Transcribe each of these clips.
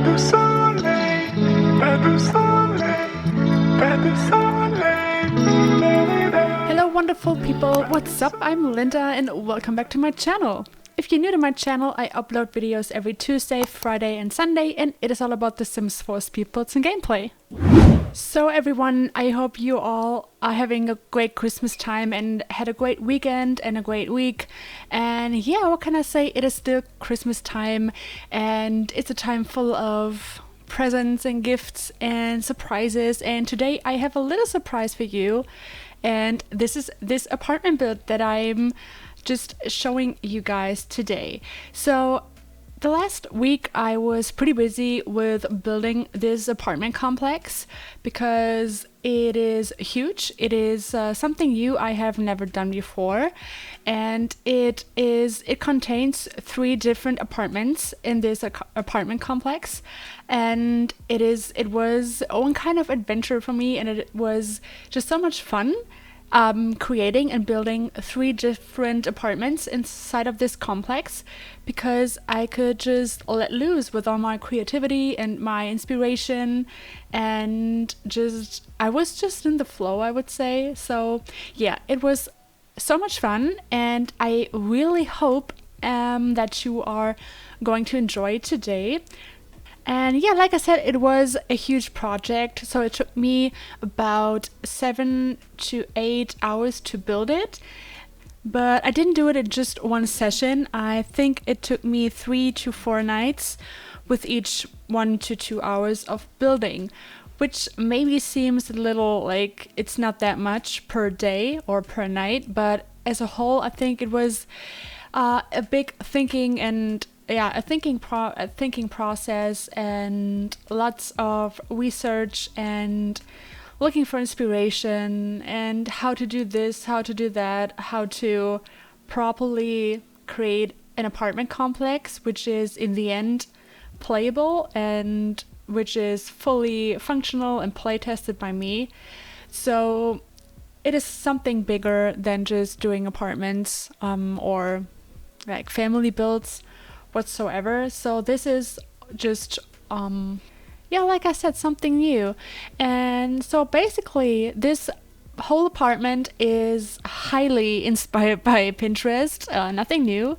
du soleil, pas du soleil, pas du soleil. Hello wonderful people, what's up? I'm Linda and welcome back to my channel. If you're new to my channel, I upload videos every Tuesday, Friday and Sunday, and it is all about The Sims 4 speedbuilds and gameplay. So everyone, I hope you all are having a great Christmas time and had a great weekend and a great week. And yeah, what can I say? It is still Christmas time and it's a time full of presents and gifts and surprises. And today I have a little surprise for you. And this is this apartment build that I'm just showing you guys today. So the last week I was pretty busy with building this apartment complex because it is huge. It is something new I have never done before, and it contains 3 different apartments in this apartment complex, and it was own kind of adventure for me, and it was just so much fun. Creating and building 3 different apartments inside of this complex because I could just let loose with all my creativity and my inspiration, and I was just in the flow, I would say. So yeah, it was so much fun, and I really hope that you are going to enjoy it today. And yeah, like I said, it was a huge project, so it took me about 7 to 8 hours to build it. But I didn't do it in just one session. I think it took me 3 to 4 nights with each 1 to 2 hours of building, which maybe seems a little like it's not that much per day or per night, but as a whole, I think it was a big thinking and a thinking process, and lots of research and looking for inspiration and how to do this, how to do that, how to properly create an apartment complex which is in the end playable and which is fully functional and play tested by me. So it is something bigger than just doing apartments or like family builds whatsoever. So this is just like I said, something new. And so basically this whole apartment is highly inspired by Pinterest, nothing new.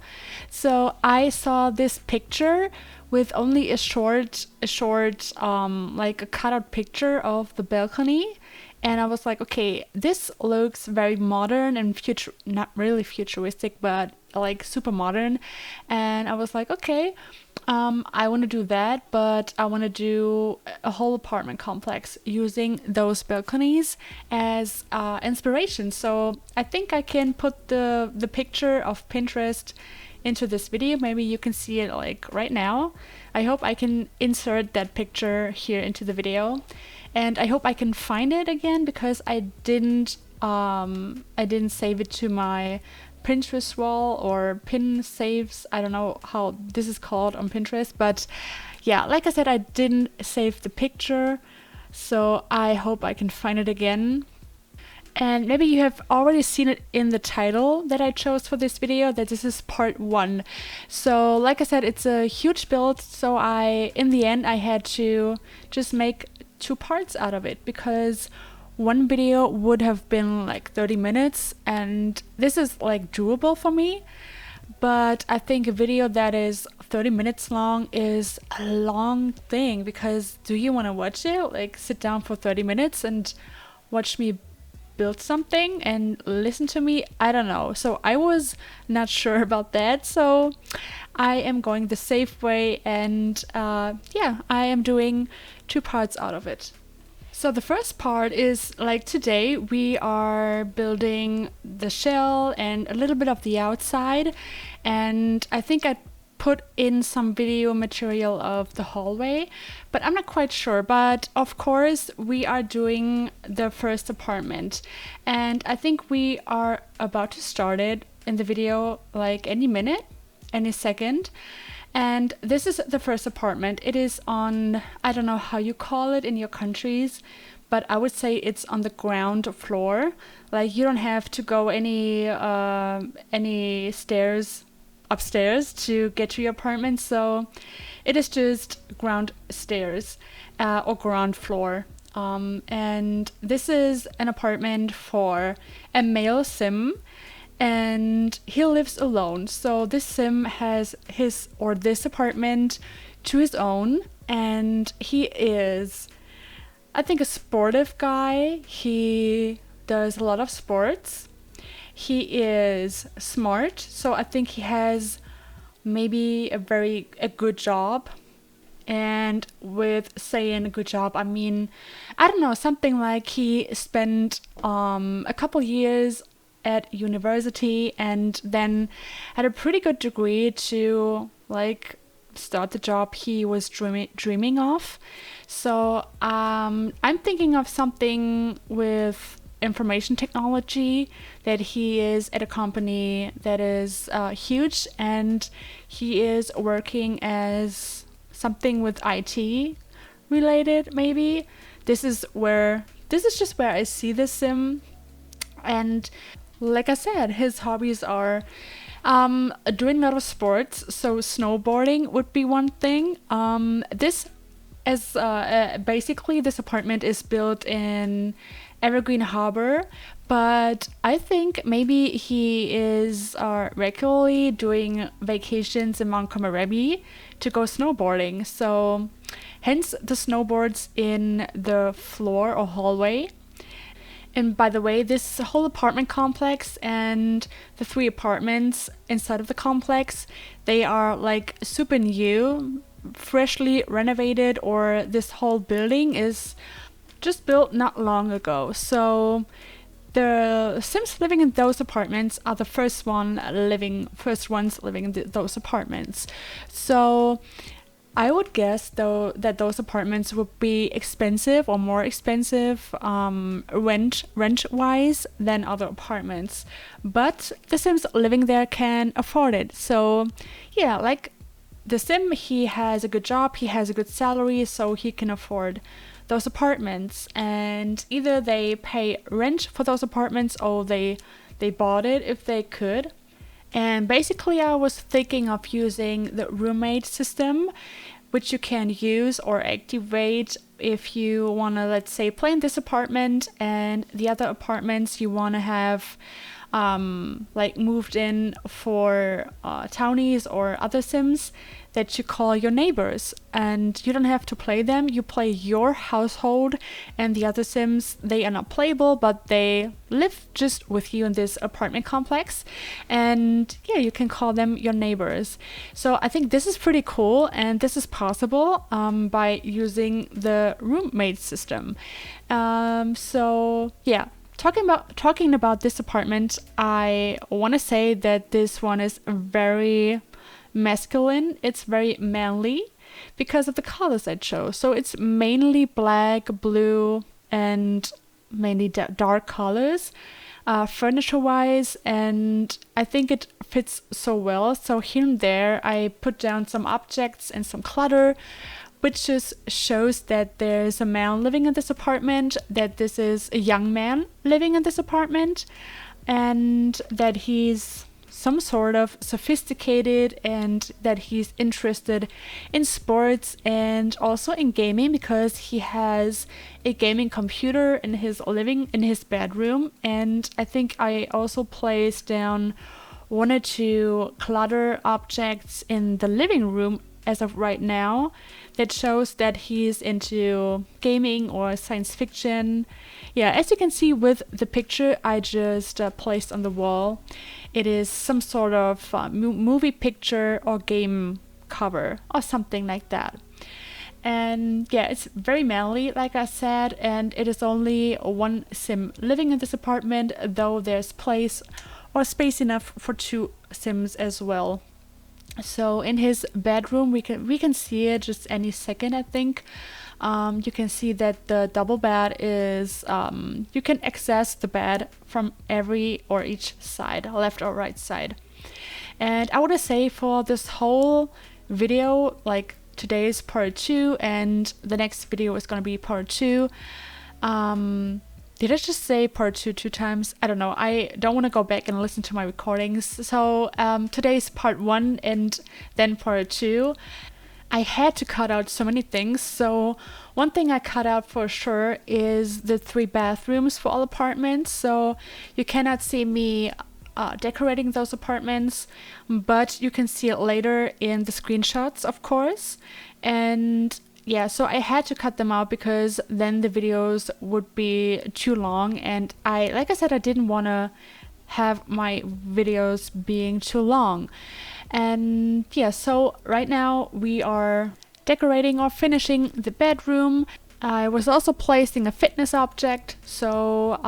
So I saw this picture with only a short like a cutout picture of the balcony, and I was like, okay, this looks very modern and not really futuristic, but like super modern. And I was like, okay, I want to do that, but I want to do a whole apartment complex using those balconies as inspiration. So I think I can put the picture of Pinterest into this video. Maybe you can see it like right now. I hope I can insert that picture here into the video, and I hope I can find it again because I didn't save it to my Pinterest wall or pin saves. I don't know how this is called on Pinterest, but yeah, like I said, I didn't save the picture, so I hope I can find it again. And maybe you have already seen it in the title that I chose for this video, that this is part 1. So like I said, it's a huge build, so in the end I had to just make 2 parts out of it because one video would have been like 30 minutes, and this is like doable for me. But I think a video that is 30 minutes long is a long thing, because do you want to watch it? Like sit down for 30 minutes and watch me build something and listen to me? I don't know. So I was not sure about that. So I am going the safe way, and I am doing 2 parts out of it. So the first part is like today we are building the shell and a little bit of the outside, and I think I put in some video material of the hallway, but I'm not quite sure. But of course we are doing the first apartment, and I think we are about to start it in the video like any minute, any second. And this is the first apartment. It is on, I don't know how you call it in your countries, but I would say it's on the ground floor. Like you don't have to go any stairs upstairs to get to your apartment. So It is just ground stairs or ground floor. And this is an apartment for a male sim, and he lives alone. So this sim has this apartment to his own, and he is, I think, a sportive guy. He does a lot of sports. He is smart, so I think he has maybe a good job. And with saying a good job, I mean, I don't know, something like he spent a couple years at university and then had a pretty good degree to like start the job he was dreaming of. So I'm thinking of something with information technology, that he is at a company that is huge, and he is working as something with IT related, maybe. This is just where I see this sim. And like I said, his hobbies are doing a lot of sports. So snowboarding would be one thing. Basically this apartment is built in Evergreen Harbor, but I think maybe he is regularly doing vacations in Montgomery to go snowboarding. So hence the snowboards in the floor or hallway. And by the way, this whole apartment complex and the 3 apartments inside of the complex, they are like super new, freshly renovated, or this whole building is just built not long ago. So the Sims living in those apartments are the first ones living in those apartments. So I would guess though that those apartments would be expensive or more expensive rent wise than other apartments, but the Sims living there can afford it. So yeah, like the Sim, he has a good job, he has a good salary, so he can afford those apartments, and either they pay rent for those apartments or they bought it if they could. And basically I was thinking of using the roommate system, which you can use or activate if you want to, let's say, play in this apartment and the other apartments you want to have like moved in for townies or other Sims that you call your neighbors, and you don't have to play them. You play your household, and the other Sims, they are not playable, but they live just with you in this apartment complex, and yeah, you can call them your neighbors. So I think this is pretty cool, and this is possible by using the roommate system. So yeah, talking about this apartment, I want to say that this one is very masculine. It's very manly because of the colors I chose. So it's mainly black, blue, and mainly dark colors, furniture wise, and I think it fits so well. So here and there I put down some objects and some clutter, which just shows that there's a man living in this apartment, that this is a young man living in this apartment, and that he's some sort of sophisticated, and that he's interested in sports and also in gaming, because he has a gaming computer in his bedroom. And I think I also placed down 1 or 2 clutter objects in the living room as of right now that shows that he's into gaming or science fiction. Yeah, as you can see with the picture I just placed on the wall, it is some sort of movie picture or game cover or something like that. And yeah, it's very manly, like I said, and it is only 1 Sim living in this apartment, though there's place or space enough for 2 Sims as well. So in his bedroom, we can see it just any second, I think. You can see that the double bed is, you can access the bed from every or each side, left or right side. And I want to say for this whole video, like today's part 2 and the next video is going to be part 2. Did I just say part 2 times? I don't know. I don't want to go back and listen to my recordings. So today's part 1 and then part 2. I had to cut out so many things. So one thing I cut out for sure is the 3 bathrooms for all apartments. So you cannot see me decorating those apartments, but you can see it later in the screenshots, of course. And yeah, so I had to cut them out because then the videos would be too long, and like I said, I didn't want to have my videos being too long. And yeah, so right now we are decorating or finishing the bedroom. I was also placing a fitness object. So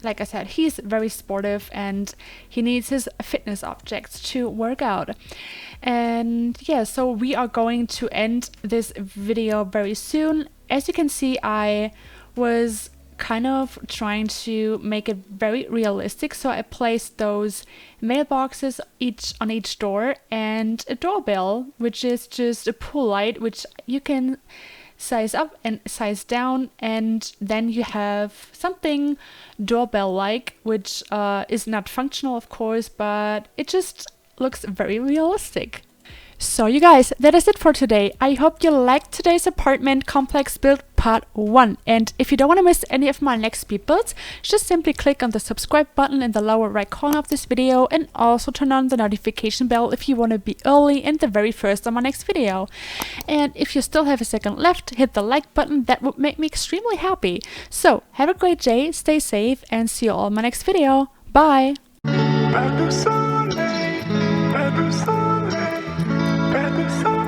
like I said, he's very sportive and he needs his fitness objects to work out. And yeah, so we are going to end this video very soon. As you can see, I was kind of trying to make it very realistic, so I placed those mailboxes on each door and a doorbell, which is just a pull light, which you can size up and size down, and then you have something doorbell like, which is not functional, of course, but it just looks very realistic. So you guys, that is it for today. I hope you liked today's apartment complex build part 1. And if you don't want to miss any of my next speed builds, just simply click on the subscribe button in the lower right corner of this video, and also turn on the notification bell if you want to be early and the very first on my next video. And if you still have a second left, hit the like button. That would make me extremely happy. So have a great day, stay safe, and see you all in my next video. Bye! Pas de soleil, pas de soleil, pas de soleil.